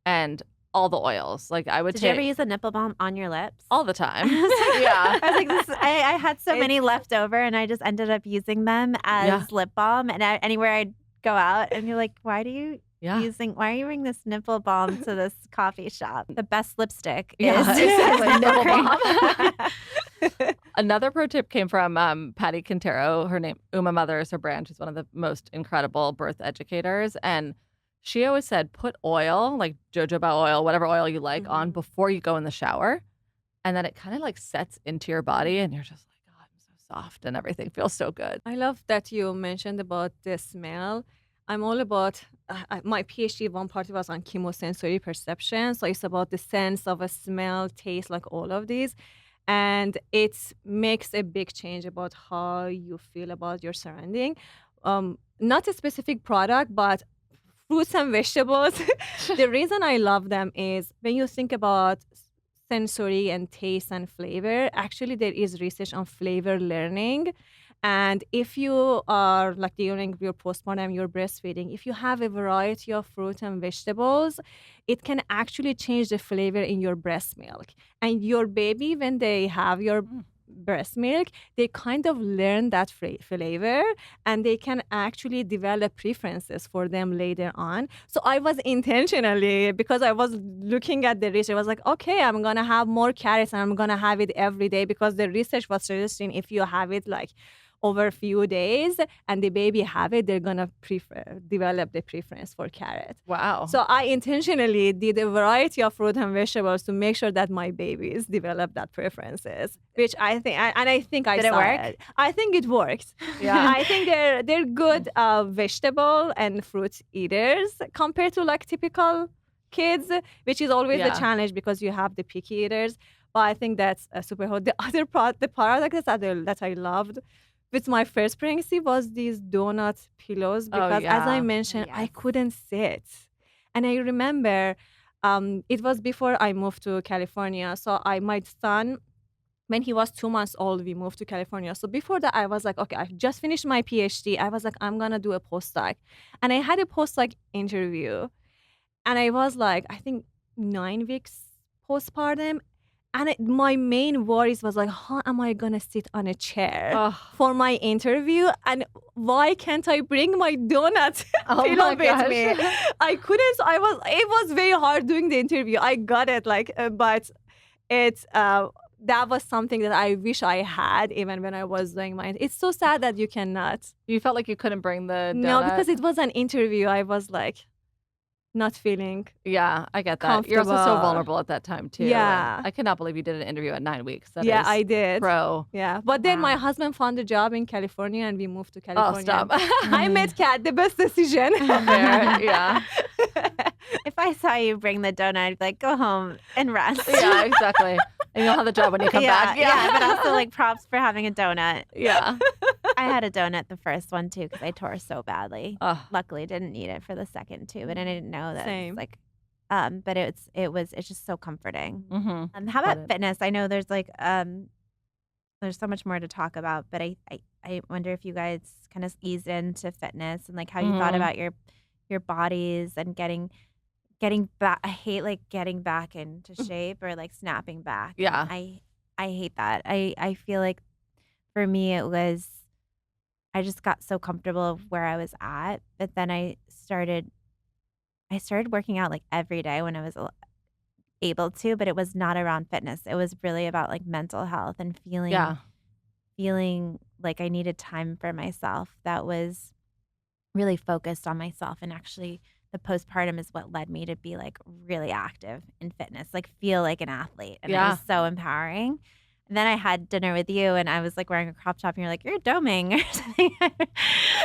and all the oils. Like I would Did you ever take use a nipple balm on your lips? all the time. I Yeah. was like, I had so many left over, and I just ended up using them Yeah. as lip balm. And anywhere I'd go out, and you're like, why are you Yeah. bring this nipple balm to this coffee shop? The best lipstick Yeah, is exactly. nipple Nipple cream. balm. Another pro tip came from Patty Quintero. Her name, Uma Mother is her brand. She's one of the most incredible birth educators. And she always said, put oil, like jojoba oil, whatever oil you like, on before you go in the shower. And then it kind of like sets into your body and you're just like, oh, I'm so soft and everything feels so good. I love that you mentioned about the smell. I'm all about my PhD. One part was on chemosensory perception, so it's about the sense of a smell, taste, like all of these, and it makes a big change about how you feel about your surrounding. Not a specific product, but fruits and vegetables. The reason I love them is when you think about sensory and taste and flavor, actually there is research on flavor learning. And if you are like during your postpartum, you're breastfeeding, if you have a variety of fruit and vegetables, it can actually change the flavor in your breast milk. And your baby, when they have your Mm. breast milk, they kind of learn that flavor and they can actually develop preferences for them later on. So I was intentionally, because I was looking at the research, I was like, okay, I'm going to have more carrots and I'm going to have it every day, because the research was suggesting if you have it like over a few days and the baby have it, they're going to develop the preference for carrot. Wow. So I intentionally did a variety of fruit and vegetables to make sure that my babies develop that preferences, which I think, and I think I Did it saw work? it. I think it worked. Yeah. I think they're good vegetable and fruit eaters compared to like typical kids, which is always Yeah. the challenge because you have the picky eaters. But I think that's super hot. The other the product that I loved with my first pregnancy was these donut pillows, because as I yeah. mentioned, I Yes. couldn't sit. And I remember it was before I moved to California. So my son when he was 2 months old, we moved to California. So before that, I was like, okay, I just finished my PhD. I was like, I'm gonna do a postdoc. And I had a postdoc interview. And I was like, I think 9 weeks postpartum. And my main worries was like, how am I gonna sit on a chair Oh, for my interview? And why can't I bring my donut oh pillow my with me? gosh. I couldn't. So it was very hard doing the interview. I got it, but it's that was something that I wish I had even when I was doing mine. It's so sad that you cannot. You felt like you couldn't bring the No, donut? because it was an interview. I was like not feeling Yeah, I get that. You're also so comfortable. vulnerable at that time too. And Yeah. I cannot believe you did an interview at 9 weeks. That Yeah, is I did. pro. Yeah, but then my Wow. husband found a job in California and we moved to Oh, California. stop. I met Kat, the best decision. Fair, yeah. If I saw you bring the donut, I'd be like, go home and rest. Yeah, exactly. And you'll have the job when you come back. Yeah, but also like props for having a donut. yeah. I had a donut the first one too because I tore so badly. Ugh. Luckily, didn't need it for the second two, but I didn't know that. Same. It's like, but it's just so comforting. Mm-hmm. How Got about it. fitness? I know there's like there's so much more to talk about, but I wonder if you guys kind of eased into fitness and like how you thought Mhm. about your bodies and getting back. I hate like getting back into shape or like snapping back. And Yeah. I hate that. I feel like for me it was I just got so comfortable of where I was at, but then I started working out like every day when I was able to, but it was not around fitness. It was really about like mental health and Yeah. feeling like I needed time for myself that was really focused on myself. And actually, the postpartum is what led me to be like really active in fitness, like feel like an athlete. And it Yeah. was so empowering. And then I had dinner with you and I was like wearing a crop top and you're like, you're doming or something.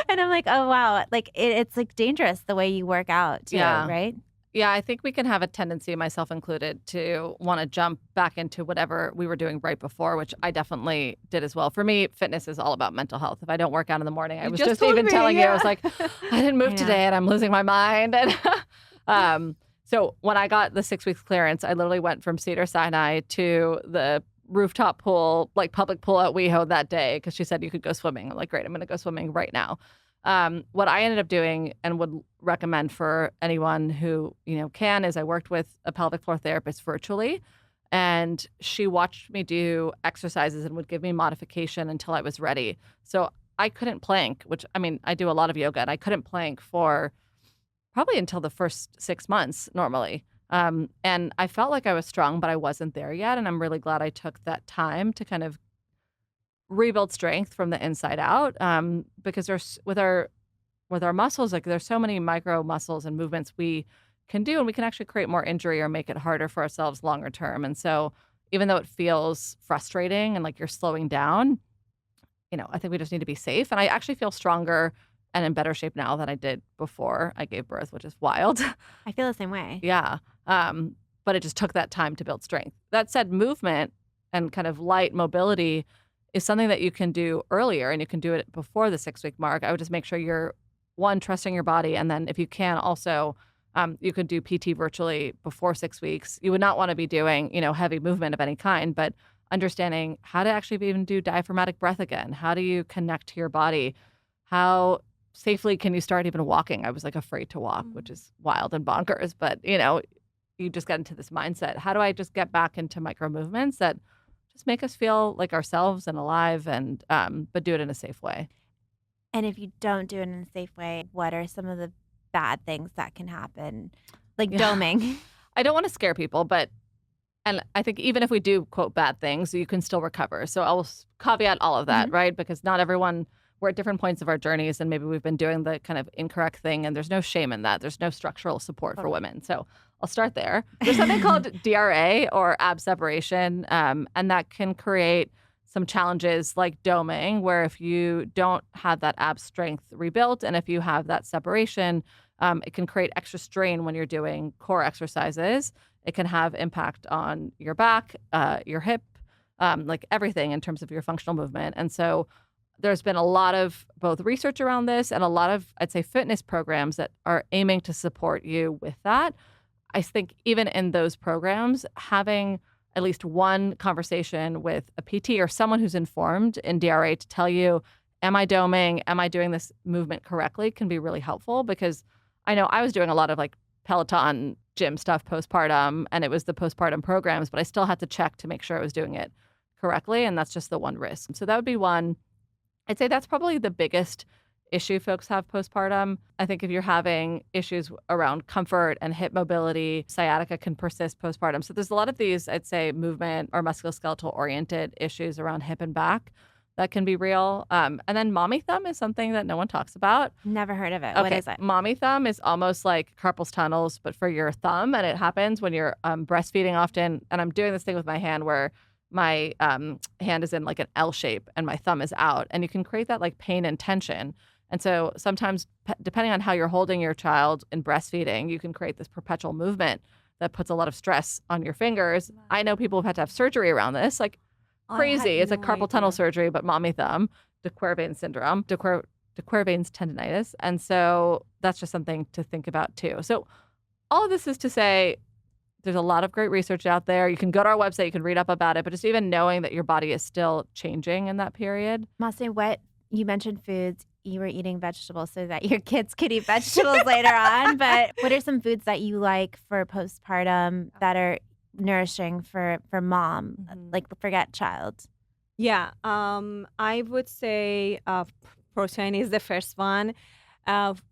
And I'm like, oh, wow. Like it's like dangerous the way you work out too, Yeah. right? Yeah, I think we can have a tendency, myself included, to want to jump back into whatever we were doing right before, which I definitely did as well. For me, fitness is all about mental health. If I don't work out in the morning, I You was just just told even me, telling you, I yeah. was like, I didn't I move know. today and I'm losing my mind. And so when I got the 6 weeks clearance, I literally went from Cedar Sinai to the rooftop pool, like public pool at WeHo that day because she said you could go swimming. I'm like, great, I'm going to go swimming right now. What I ended up doing and would recommend for anyone who, can is I worked with a pelvic floor therapist virtually and she watched me do exercises and would give me modification until I was ready. So I couldn't plank, which I mean, I do a lot of yoga and I couldn't plank for probably until the first 6 months normally. And I felt like I was strong, but I wasn't there yet. And I'm really glad I took that time to kind of rebuild strength from the inside out. Because there's with our muscles, like there's so many micro muscles and movements we can do, and we can actually create more injury or make it harder for ourselves longer term. And so even though it feels frustrating and like you're slowing down, I think we just need to be safe. And I actually feel stronger and in better shape now than I did before I gave birth, which is wild. I feel the same way. Yeah. But it just took that time to build strength. That said, movement and kind of light mobility is something that you can do earlier and you can do it before the 6-week mark. I would just make sure you're trusting your body. And then if you can also, you could do PT virtually before 6 weeks. You would not want to be doing, heavy movement of any kind, but understanding how to actually even do diaphragmatic breath again. How do you connect to your body? How safely can you start even walking? I was like afraid to walk, which is wild and bonkers, but you just get into this mindset. How do I just get back into micro movements that just make us feel like ourselves and alive and but do it in a safe way? And if you don't do it in a safe way, what are some of the bad things that can happen? Like Yeah. doming. I don't want to scare people, and I think even if we do quote bad things, you can still recover. So I'll caveat all of that, right? Because not everyone, we're at different points of our journeys and maybe we've been doing the kind of incorrect thing and there's no shame in that. There's no structural support for women. So I'll start there. There's something called DRA or ab separation, and that can create some challenges like doming, where if you don't have that ab strength rebuilt and if you have that separation, it can create extra strain when you're doing core exercises. It can have impact on your back, your hip, like everything in terms of your functional movement. And so there's been a lot of both research around this and a lot of, I'd say, fitness programs that are aiming to support you with that. I think even in those programs, having at least one conversation with a PT or someone who's informed in DRA to tell you, am I doming? Am I doing this movement correctly? Can be really helpful, because I know I was doing a lot of like Peloton gym stuff postpartum, and it was the postpartum programs, but I still had to check to make sure I was doing it correctly. And that's just the one risk. So that would be one. I'd say that's probably the biggest issue folks have postpartum. I think if you're having issues around comfort and hip mobility, sciatica can persist postpartum. So there's a lot of these, I'd say, movement or musculoskeletal oriented issues around hip and back that can be real. And then mommy thumb is something that no one talks about. Never heard of it. Okay, What is it? mommy thumb is almost like carpal tunnels, but for your thumb. And it happens when you're breastfeeding often. And I'm doing this thing with my hand where my hand is in like an L shape and my thumb is out. And you can create that like pain and tension. And so sometimes, depending on how you're holding your child in breastfeeding, you can create this perpetual movement that puts a lot of stress on your fingers. Wow. I know people have had to have surgery around this, like crazy. It's a carpal tunnel surgery, but mommy thumb, de Quervain syndrome, de Quervain's tendinitis. And so that's just something to think about too. So all of this is to say, there's a lot of great research out there. You can go to our website, you can read up about it, but just even knowing that your body is still changing in that period. Mastaneh, you mentioned foods. You were eating vegetables so that your kids could eat vegetables later on. But what are some foods that you like for postpartum that are nourishing for mom? Like, forget child. Yeah, I would say protein is the first one.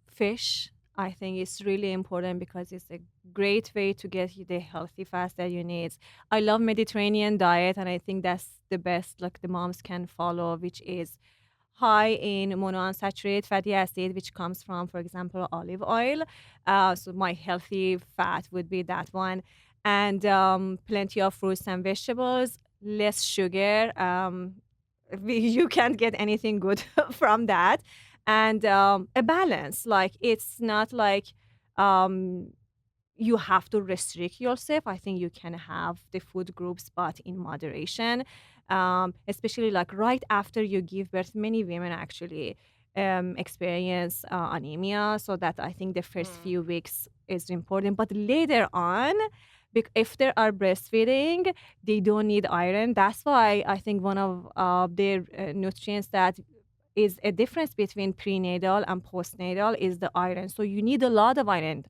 Fish, I think, is really important because it's a great way to get you the healthy fats that you need. I love Mediterranean diet, and I think that's the best like the moms can follow, which is high in monounsaturated fatty acid, which comes from, for example, olive oil. So my healthy fat would be that one. And plenty of fruits and vegetables, less sugar. You can't get anything good from that. And a balance. Like, it's not like you have to restrict yourself. I think you can have the food groups, but in moderation. Especially like right after you give birth, many women actually experience anemia. So that I think the first few weeks is important. But later on, if they are breastfeeding, they don't need iron. That's why I think one of their nutrients that is a difference between prenatal and postnatal is the iron. So you need a lot of iron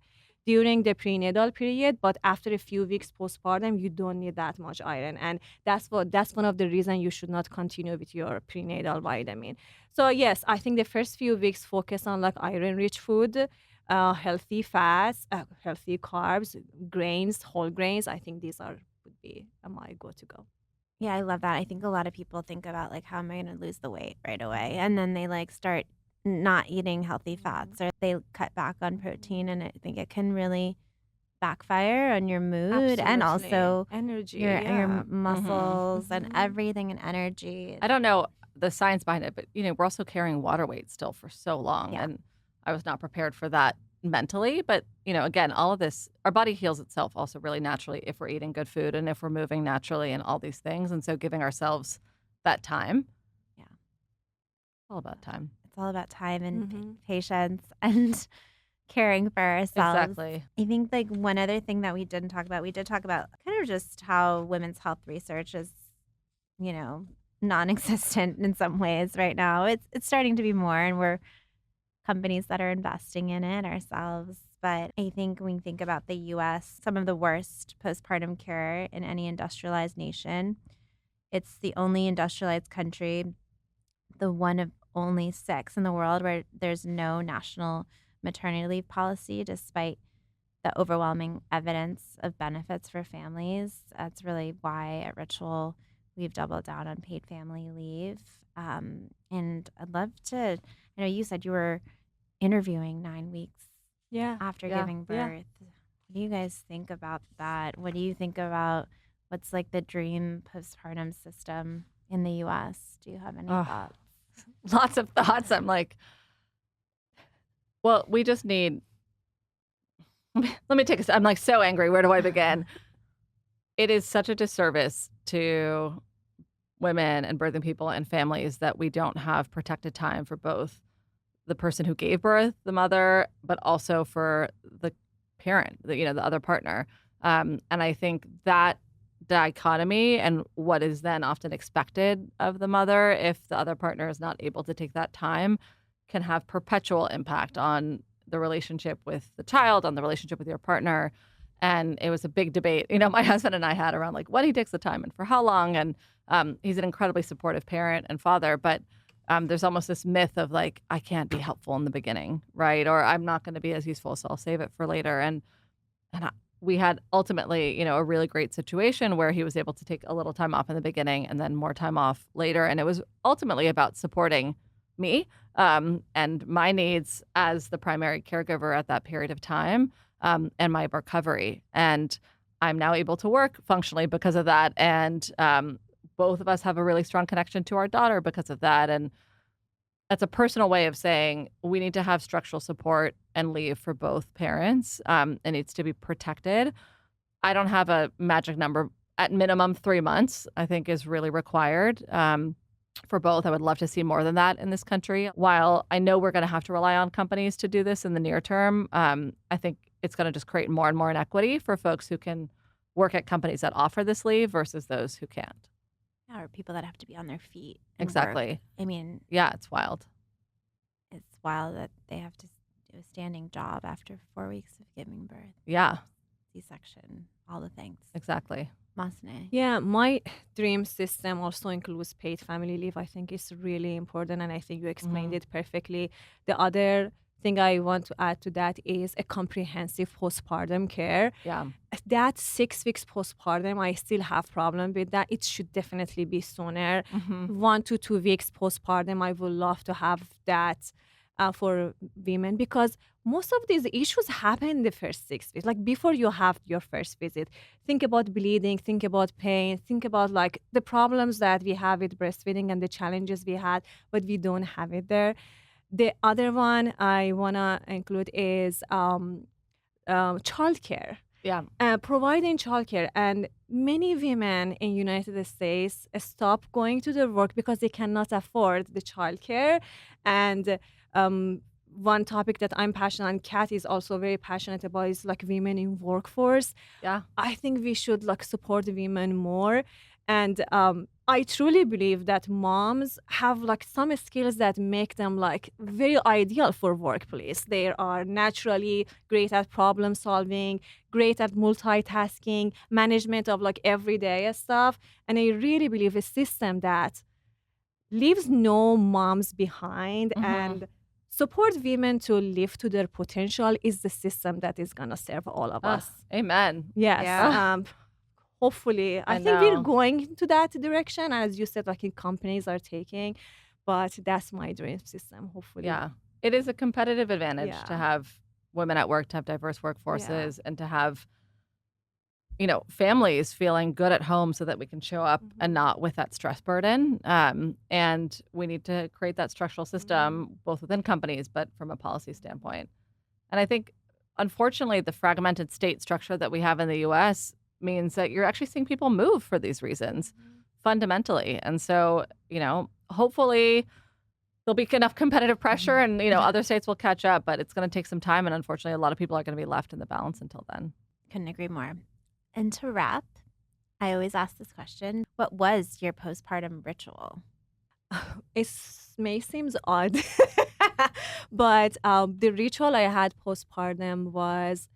during the prenatal period, but after a few weeks postpartum, you don't need that much iron. And that's one of the reasons you should not continue with your prenatal vitamin. So yes, I think the first few weeks focus on like iron-rich food, healthy fats, healthy carbs, grains, whole grains. I think these would be my go-to-go. Yeah, I love that. I think a lot of people think about like, how am I going to lose the weight right away? And then they like start not eating healthy fats, or they cut back on protein, and I think it can really backfire on your mood and also energy, your muscles and everything, and energy. I don't know the science behind it, but we're also carrying water weight still for so long, and I was not prepared for that mentally. But again, all of this, our body heals itself also really naturally if we're eating good food and if we're moving naturally and all these things. And so giving ourselves that time. Yeah. All about time. It's all about time and patience and caring for ourselves. Exactly. I think like one other thing that we did talk about kind of just how women's health research is, non-existent in some ways right now. It's starting to be more, and we're companies that are investing in it ourselves. But I think when we think about the U.S., some of the worst postpartum care in any industrialized nation. It's the only industrialized country, the one of only 6 in the world, where there's no national maternity leave policy, despite the overwhelming evidence of benefits for families. That's really why at Ritual we've doubled down on paid family leave. And I'd love to, I know you said you were interviewing 9 weeks after giving birth. What do you guys think about that? What do you think about what's like the dream postpartum system in the U.S.? Do you have any thoughts? Lots of thoughts. I'm like, well, we just need, let me take I'm like so angry. Where do I begin? It is such a disservice to women and birthing people and families that we don't have protected time for both the person who gave birth, the mother, but also for the parent, the other partner. And I think that dichotomy and what is then often expected of the mother if the other partner is not able to take that time can have perpetual impact on the relationship with the child, on the relationship with your partner. And it was a big debate, my husband and I had around like when he takes the time and for how long. And he's an incredibly supportive parent and father, but there's almost this myth of like, I can't be helpful in the beginning, right? Or I'm not going to be as useful, so I'll save it for later. We had ultimately, a really great situation where he was able to take a little time off in the beginning and then more time off later. And it was ultimately about supporting me and my needs as the primary caregiver at that period of time and my recovery. And I'm now able to work functionally because of that. And both of us have a really strong connection to our daughter because of that. And that's a personal way of saying we need to have structural support and leave for both parents. It needs to be protected. I don't have a magic number. At minimum, 3 months, I think, is really required for both. I would love to see more than that in this country. While I know we're going to have to rely on companies to do this in the near term, I think it's going to just create more and more inequity for folks who can work at companies that offer this leave versus those who can't. Or people that have to be on their feet. And Exactly. work. I mean, yeah, it's wild. It's wild that they have to do a standing job after 4 weeks of giving birth. Yeah, C-section, all the things. exactly. Mastaneh. Yeah, my dream system also includes paid family leave. I think it's really important, and I think you explained it perfectly. The other thing I want to add to that is a comprehensive postpartum care. Yeah. That 6 weeks postpartum, I still have problem with that. It should definitely be sooner. 1 to 2 weeks postpartum, I would love to have that for women, because most of these issues happen in the first 6 weeks, like before you have your first visit. Think about bleeding, think about pain, think about like the problems that we have with breastfeeding and the challenges we had, but we don't have it there. The other one I want to include is childcare. Yeah. Providing childcare, and many women in United States stop going to their work because they cannot afford the childcare. And one topic that I'm passionate and Kat is also very passionate about is like women in workforce. Yeah. I think we should like support women more. And I truly believe that moms have like some skills that make them like very ideal for workplace. They are naturally great at problem solving, great at multitasking, management of like everyday stuff. And I really believe a system that leaves no moms behind and support women to live to their potential is the system that is gonna serve all of us. Amen. Yes. Yeah. Hopefully, I think know. we're going to that direction, as you said, like companies are taking, but that's my dream system, hopefully. Yeah. It is a competitive advantage Yeah. to have women at work, to have diverse workforces, and to have, families feeling good at home so that we can show up and not with that stress burden. And we need to create that structural system, both within companies, but from a policy standpoint. And I think, unfortunately, the fragmented state structure that we have in the U.S. means that you're actually seeing people move for these reasons fundamentally. And so, hopefully there'll be enough competitive pressure and, other states will catch up, but it's going to take some time. And unfortunately, a lot of people are going to be left in the balance until then. Couldn't agree more. And to wrap, I always ask this question: what was your postpartum ritual? It may seem odd, but the ritual I had postpartum was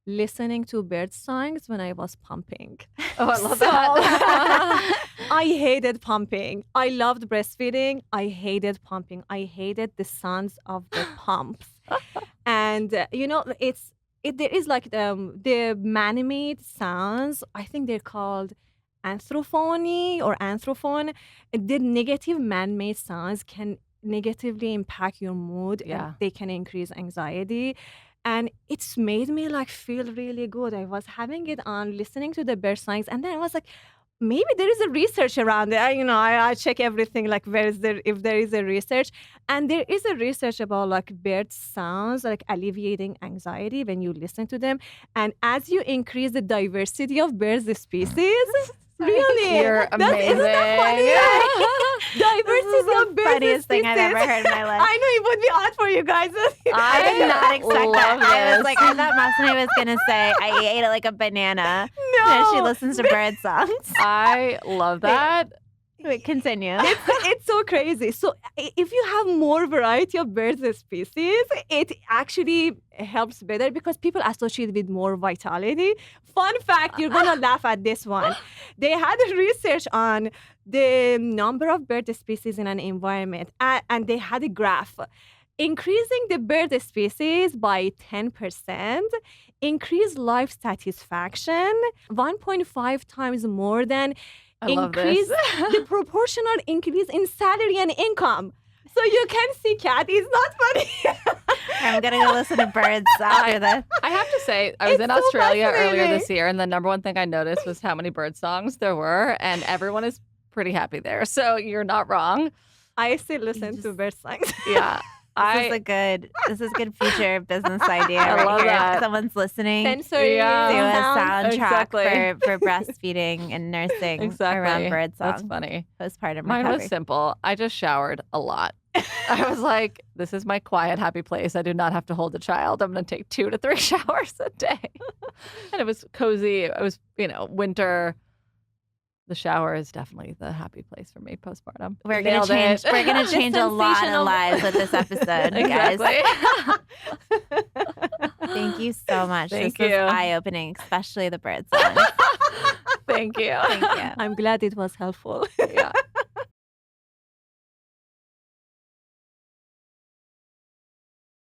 listening to bird songs when I was pumping. Oh, I love that. I hated pumping. I loved breastfeeding. I hated pumping. I hated the sounds of the pumps. And there is like the man-made sounds. I think they're called anthrophony or anthrophone. The negative man-made sounds can negatively impact your mood, and they can increase anxiety. And it's made me like feel really good. I was having it on, listening to the bird songs, and then I was like, maybe there is a research around it. I check everything like if there is a research, and there is a research about like bird sounds like alleviating anxiety when you listen to them, and as you increase the diversity of birds species. Really? You're amazing. Isn't that funny? Diversity of birds Funniest thing I've ever heard in my life. I know it would be odd for you guys. I did not expect that. love I was this. like, I thought Mastaneh was gonna say I ate it like a banana. No. No, she listens to bird songs. I love that. Wait, continue. It's so crazy. So if you have more variety of birds species, it actually helps better because people associate with more vitality. Fun fact, you're gonna laugh at this one. They had research on the number of bird species in an environment, and they had a graph. Increasing the bird species by 10% increase life satisfaction 1.5 times more than I love increase this. the proportional increase in salary and income. So you can see, Kat, it's not funny. I'm going to go listen to birds after this. I have to say, I was It's in so Australia earlier fascinating. this year, and the number one thing I noticed was how many bird songs there were, and everyone is pretty happy there. So you're not wrong. I still listen to just- bird songs. Yeah. This is a good future business idea I right love here. that. If someone's listening, Sensory Yeah. do a sound. soundtrack Exactly. for breastfeeding and nursing Exactly. around bird songs. That's funny. Postpartum Mine recovery. was simple. I just showered a lot. I was like, this is my quiet, happy place. I do not have to hold a child. I'm going to take 2 to 3 showers a day. And it was cozy. It was, winter. The shower is definitely the happy place for me postpartum. We're gonna Nailed change. it. We're gonna The change a lot sensation of of- lives with this episode, guys. Exactly. Thank you so much. Thank this you. was eye-opening, especially the bird songs. Thank you. Thank you. I'm glad it was helpful. Yeah.